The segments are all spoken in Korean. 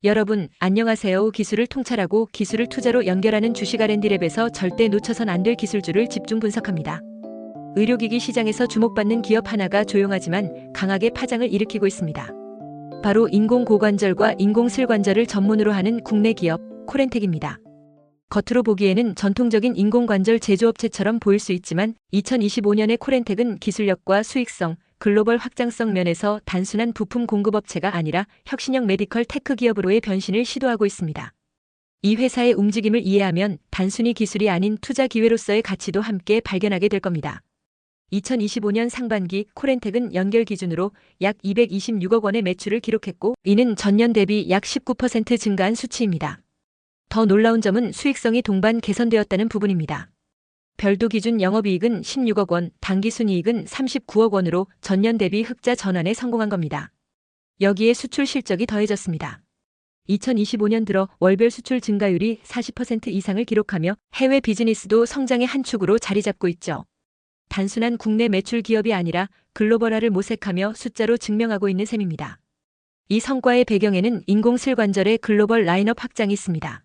여러분, 안녕하세요. 기술을 통찰하고 기술을 투자로 연결하는 주식 R&D랩에서 절대 놓쳐선 안 될 기술주를 집중 분석합니다. 의료기기 시장에서 주목받는 기업 하나가 조용하지만 강하게 파장을 일으키고 있습니다. 바로 인공고관절과 인공슬관절을 전문으로 하는 국내 기업 코렌텍입니다. 겉으로 보기에는 전통적인 인공관절 제조업체처럼 보일 수 있지만 2025년의 코렌텍은 기술력과 수익성, 글로벌 확장성 면에서 단순한 부품 공급업체가 아니라 혁신형 메디컬 테크 기업으로의 변신을 시도하고 있습니다. 이 회사의 움직임을 이해하면 단순히 기술이 아닌 투자 기회로서의 가치도 함께 발견하게 될 겁니다. 2025년 상반기 코렌텍은 연결 기준으로 약 226억 원의 매출을 기록했고, 이는 전년 대비 약 19% 증가한 수치입니다. 더 놀라운 점은 수익성이 동반 개선되었다는 부분입니다. 별도 기준 영업이익은 16억 원, 당기순이익은 39억 원으로 전년 대비 흑자 전환에 성공한 겁니다. 여기에 수출 실적이 더해졌습니다. 2025년 들어 월별 수출 증가율이 40% 이상을 기록하며 해외 비즈니스도 성장의 한 축으로 자리 잡고 있죠. 단순한 국내 매출 기업이 아니라 글로벌화를 모색하며 숫자로 증명하고 있는 셈입니다. 이 성과의 배경에는 인공슬관절의 글로벌 라인업 확장이 있습니다.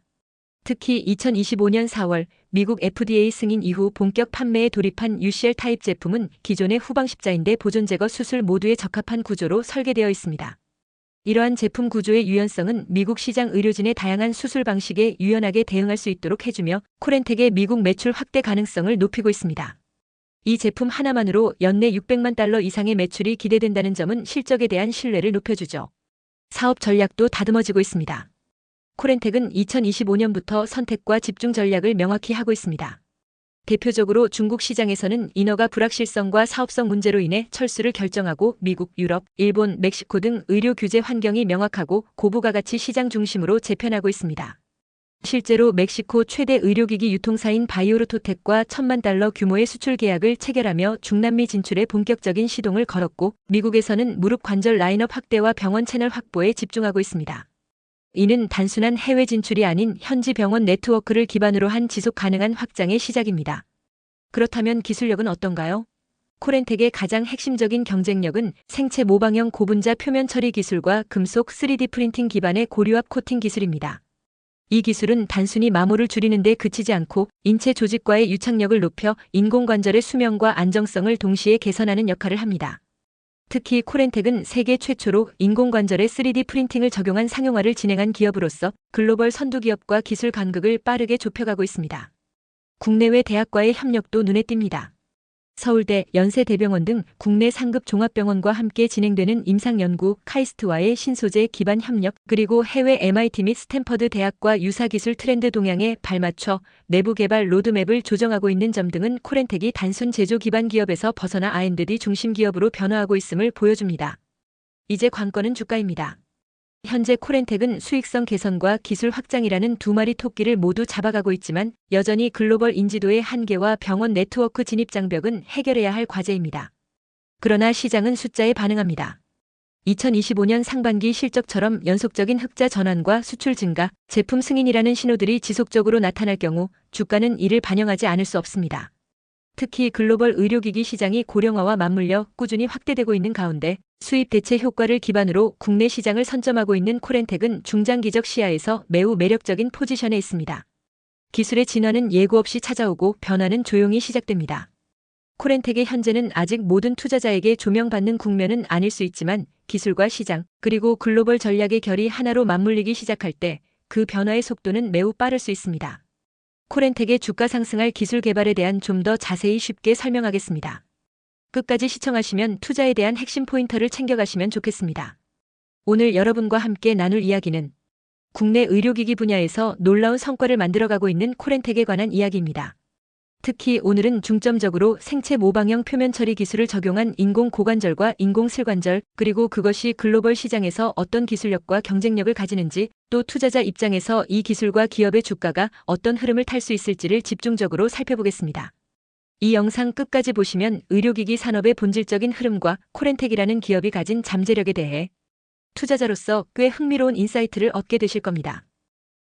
특히 2025년 4월 미국 FDA 승인 이후 본격 판매에 돌입한 UCL 타입 제품은 기존의 후방십자인대 보존 제거 수술 모두에 적합한 구조로 설계되어 있습니다. 이러한 제품 구조의 유연성은 미국 시장 의료진의 다양한 수술 방식에 유연하게 대응할 수 있도록 해주며 코렌텍의 미국 매출 확대 가능성을 높이고 있습니다. 이 제품 하나만으로 연내 600만 달러 이상의 매출이 기대된다는 점은 실적에 대한 신뢰를 높여주죠. 사업 전략도 다듬어지고 있습니다. 코렌텍은 2025년부터 선택과 집중 전략을 명확히 하고 있습니다. 대표적으로 중국 시장에서는 인허가 불확실성과 사업성 문제로 인해 철수를 결정하고 미국, 유럽, 일본, 멕시코 등 의료 규제 환경이 명확하고 고부가 가치 시장 중심으로 재편하고 있습니다. 실제로 멕시코 최대 의료기기 유통사인 바이오르토텍과 1,000만 달러 규모의 수출 계약을 체결하며 중남미 진출에 본격적인 시동을 걸었고, 미국에서는 무릎 관절 라인업 확대와 병원 채널 확보에 집중하고 있습니다. 이는 단순한 해외 진출이 아닌 현지 병원 네트워크를 기반으로 한 지속 가능한 확장의 시작입니다. 그렇다면 기술력은 어떤가요? 코렌텍의 가장 핵심적인 경쟁력은 생체 모방형 고분자 표면 처리 기술과 금속 3D 프린팅 기반의 고류압 코팅 기술입니다. 이 기술은 단순히 마모를 줄이는 데 그치지 않고 인체 조직과의 유착력을 높여 인공관절의 수명과 안정성을 동시에 개선하는 역할을 합니다. 특히 코렌텍은 세계 최초로 인공관절에 3D 프린팅을 적용한 상용화를 진행한 기업으로서 글로벌 선두 기업과 기술 간극을 빠르게 좁혀가고 있습니다. 국내외 대학과의 협력도 눈에 띕니다. 서울대, 연세대병원 등 국내 상급 종합병원과 함께 진행되는 임상연구, 카이스트와의 신소재 기반 협력, 그리고 해외 MIT 및 스탠퍼드 대학과 유사기술 트렌드 동향에 발맞춰 내부 개발 로드맵을 조정하고 있는 점 등은 코렌텍이 단순 제조 기반 기업에서 벗어나 R&D 중심 기업으로 변화하고 있음을 보여줍니다. 이제 관건은 주가입니다. 현재 코렌텍은 수익성 개선과 기술 확장이라는 두 마리 토끼를 모두 잡아가고 있지만 여전히 글로벌 인지도의 한계와 병원 네트워크 진입 장벽은 해결해야 할 과제입니다. 그러나 시장은 숫자에 반응합니다. 2025년 상반기 실적처럼 연속적인 흑자 전환과 수출 증가, 제품 승인이라는 신호들이 지속적으로 나타날 경우 주가는 이를 반영하지 않을 수 없습니다. 특히 글로벌 의료기기 시장이 고령화와 맞물려 꾸준히 확대되고 있는 가운데 수입 대체 효과를 기반으로 국내 시장을 선점하고 있는 코렌텍은 중장기적 시야에서 매우 매력적인 포지션에 있습니다. 기술의 진화는 예고 없이 찾아오고 변화는 조용히 시작됩니다. 코렌텍의 현재는 아직 모든 투자자에게 조명받는 국면은 아닐 수 있지만 기술과 시장, 그리고 글로벌 전략의 결이 하나로 맞물리기 시작할 때 그 변화의 속도는 매우 빠를 수 있습니다. 코렌텍의 주가 상승할 기술 개발에 대한 좀 더 자세히 쉽게 설명하겠습니다. 끝까지 시청하시면 투자에 대한 핵심 포인터를 챙겨가시면 좋겠습니다. 오늘 여러분과 함께 나눌 이야기는 국내 의료기기 분야에서 놀라운 성과를 만들어가고 있는 코렌텍에 관한 이야기입니다. 특히 오늘은 중점적으로 생체 모방형 표면 처리 기술을 적용한 인공고관절과 인공슬관절, 그리고 그것이 글로벌 시장에서 어떤 기술력과 경쟁력을 가지는지, 또 투자자 입장에서 이 기술과 기업의 주가가 어떤 흐름을 탈 수 있을지를 집중적으로 살펴보겠습니다. 이 영상 끝까지 보시면 의료기기 산업의 본질적인 흐름과 코렌텍이라는 기업이 가진 잠재력에 대해 투자자로서 꽤 흥미로운 인사이트를 얻게 되실 겁니다.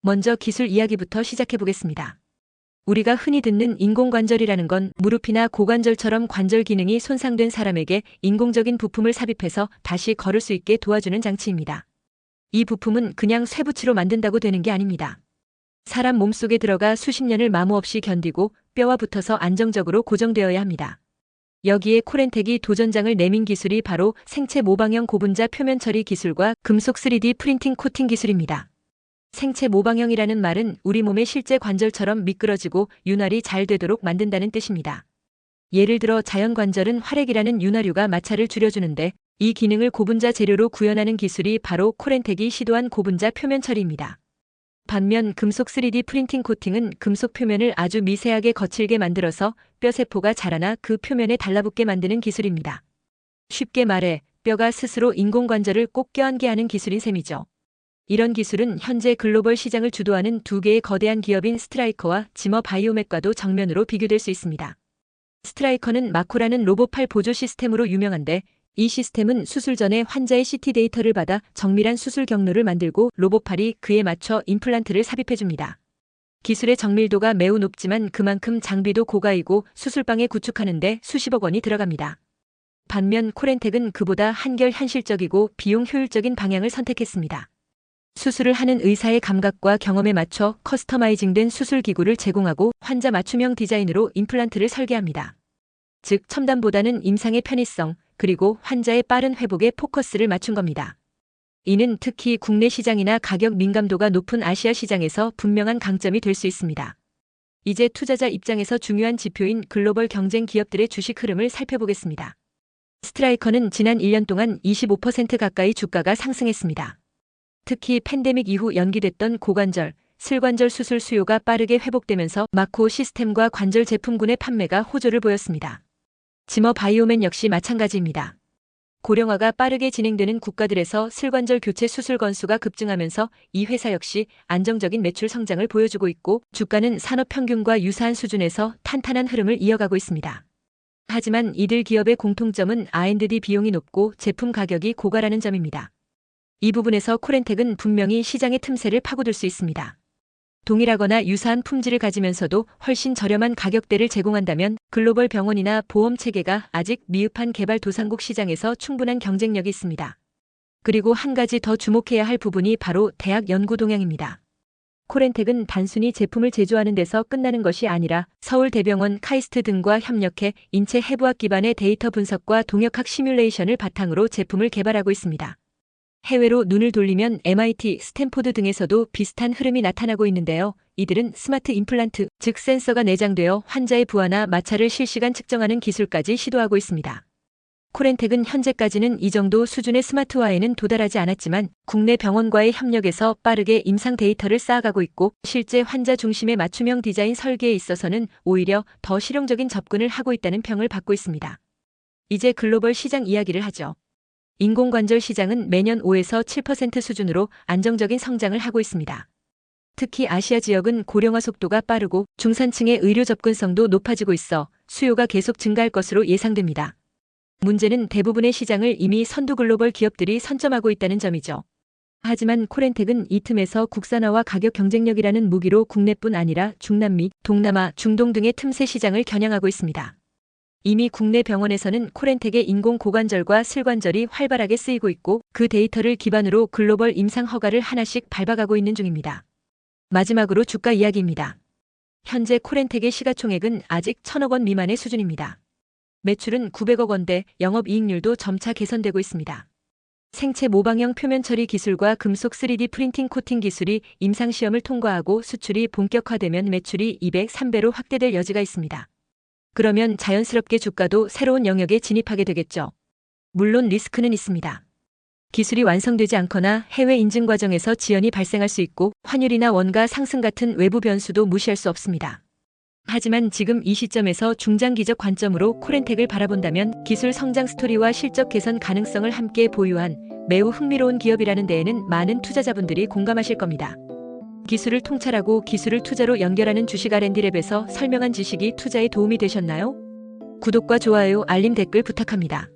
먼저 기술 이야기부터 시작해 보겠습니다. 우리가 흔히 듣는 인공관절이라는 건 무릎이나 고관절처럼 관절 기능이 손상된 사람에게 인공적인 부품을 삽입해서 다시 걸을 수 있게 도와주는 장치입니다. 이 부품은 그냥 쇠붙이로 만든다고 되는 게 아닙니다. 사람 몸속에 들어가 수십 년을 마모 없이 견디고 뼈와 붙어서 안정적으로 고정되어야 합니다. 여기에 코렌텍이 도전장을 내민 기술이 바로 생체 모방형 고분자 표면 처리 기술과 금속 3D 프린팅 코팅 기술입니다. 생체 모방형이라는 말은 우리 몸의 실제 관절처럼 미끄러지고 윤활이 잘 되도록 만든다는 뜻입니다. 예를 들어 자연관절은 활액이라는 윤활유가 마찰을 줄여주는데 이 기능을 고분자 재료로 구현하는 기술이 바로 코렌텍이 시도한 고분자 표면 처리입니다. 반면 금속 3D 프린팅 코팅은 금속 표면을 아주 미세하게 거칠게 만들어서 뼈세포가 자라나 그 표면에 달라붙게 만드는 기술입니다. 쉽게 말해 뼈가 스스로 인공관절을 꼭 껴안게 하는 기술인 셈이죠. 이런 기술은 현재 글로벌 시장을 주도하는 두 개의 거대한 기업인 스트라이커와 지머 바이오맥과도 정면으로 비교될 수 있습니다. 스트라이커는 마코라는 로봇팔 보조 시스템으로 유명한데 이 시스템은 수술 전에 환자의 CT 데이터를 받아 정밀한 수술 경로를 만들고 로봇팔이 그에 맞춰 임플란트를 삽입해줍니다. 기술의 정밀도가 매우 높지만 그만큼 장비도 고가이고 수술방에 구축하는데 수십억 원이 들어갑니다. 반면 코렌텍은 그보다 한결 현실적이고 비용 효율적인 방향을 선택했습니다. 수술을 하는 의사의 감각과 경험에 맞춰 커스터마이징된 수술 기구를 제공하고 환자 맞춤형 디자인으로 임플란트를 설계합니다. 즉 첨단보다는 임상의 편의성 그리고 환자의 빠른 회복에 포커스를 맞춘 겁니다. 이는 특히 국내 시장이나 가격 민감도가 높은 아시아 시장에서 분명한 강점이 될 수 있습니다. 이제 투자자 입장에서 중요한 지표인 글로벌 경쟁 기업들의 주식 흐름을 살펴보겠습니다. 스트라이커는 지난 1년 동안 25% 가까이 주가가 상승했습니다. 특히 팬데믹 이후 연기됐던 고관절, 슬관절 수술 수요가 빠르게 회복되면서 마코 시스템과 관절 제품군의 판매가 호조를 보였습니다. 지머 바이오맨 역시 마찬가지입니다. 고령화가 빠르게 진행되는 국가들에서 슬관절 교체 수술 건수가 급증하면서 이 회사 역시 안정적인 매출 성장을 보여주고 있고 주가는 산업 평균과 유사한 수준에서 탄탄한 흐름을 이어가고 있습니다. 하지만 이들 기업의 공통점은 R&D 비용이 높고 제품 가격이 고가라는 점입니다. 이 부분에서 코렌텍은 분명히 시장의 틈새를 파고들 수 있습니다. 동일하거나 유사한 품질을 가지면서도 훨씬 저렴한 가격대를 제공한다면 글로벌 병원이나 보험 체계가 아직 미흡한 개발도상국 시장에서 충분한 경쟁력이 있습니다. 그리고 한 가지 더 주목해야 할 부분이 바로 대학 연구 동향입니다. 코렌텍은 단순히 제품을 제조하는 데서 끝나는 것이 아니라 서울대병원, 카이스트 등과 협력해 인체 해부학 기반의 데이터 분석과 동역학 시뮬레이션을 바탕으로 제품을 개발하고 있습니다. 해외로 눈을 돌리면 MIT, 스탠포드 등에서도 비슷한 흐름이 나타나고 있는데요. 이들은 스마트 임플란트, 즉 센서가 내장되어 환자의 부하나 마찰을 실시간 측정하는 기술까지 시도하고 있습니다. 코렌텍은 현재까지는 이 정도 수준의 스마트화에는 도달하지 않았지만 국내 병원과의 협력에서 빠르게 임상 데이터를 쌓아가고 있고 실제 환자 중심의 맞춤형 디자인 설계에 있어서는 오히려 더 실용적인 접근을 하고 있다는 평을 받고 있습니다. 이제 글로벌 시장 이야기를 하죠. 인공관절 시장은 매년 5에서 7% 수준으로 안정적인 성장을 하고 있습니다. 특히 아시아 지역은 고령화 속도가 빠르고 중산층의 의료 접근성도 높아지고 있어 수요가 계속 증가할 것으로 예상됩니다. 문제는 대부분의 시장을 이미 선두 글로벌 기업들이 선점하고 있다는 점이죠. 하지만 코렌텍은 이 틈에서 국산화와 가격 경쟁력이라는 무기로 국내뿐 아니라 중남미, 동남아, 중동 등의 틈새 시장을 겨냥하고 있습니다. 이미 국내 병원에서는 코렌텍의 인공 고관절과 슬관절이 활발하게 쓰이고 있고 그 데이터를 기반으로 글로벌 임상 허가를 하나씩 밟아가고 있는 중입니다. 마지막으로 주가 이야기입니다. 현재 코렌텍의 시가총액은 아직 1,000억 원 미만의 수준입니다. 매출은 900억 원대, 영업이익률도 점차 개선되고 있습니다. 생체 모방형 표면 처리 기술과 금속 3D 프린팅 코팅 기술이 임상시험을 통과하고 수출이 본격화되면 매출이 200, 3배로 확대될 여지가 있습니다. 그러면 자연스럽게 주가도 새로운 영역에 진입하게 되겠죠. 물론 리스크는 있습니다. 기술이 완성되지 않거나 해외 인증 과정에서 지연이 발생할 수 있고 환율이나 원가 상승 같은 외부 변수도 무시할 수 없습니다. 하지만 지금 이 시점에서 중장기적 관점으로 코렌텍을 바라본다면 기술 성장 스토리와 실적 개선 가능성을 함께 보유한 매우 흥미로운 기업이라는 데에는 많은 투자자분들이 공감하실 겁니다. 기술을 통찰하고 기술을 투자로 연결하는 주식 R&D랩에서 설명한 지식이 투자에 도움이 되셨나요? 구독과 좋아요, 알림 댓글 부탁합니다.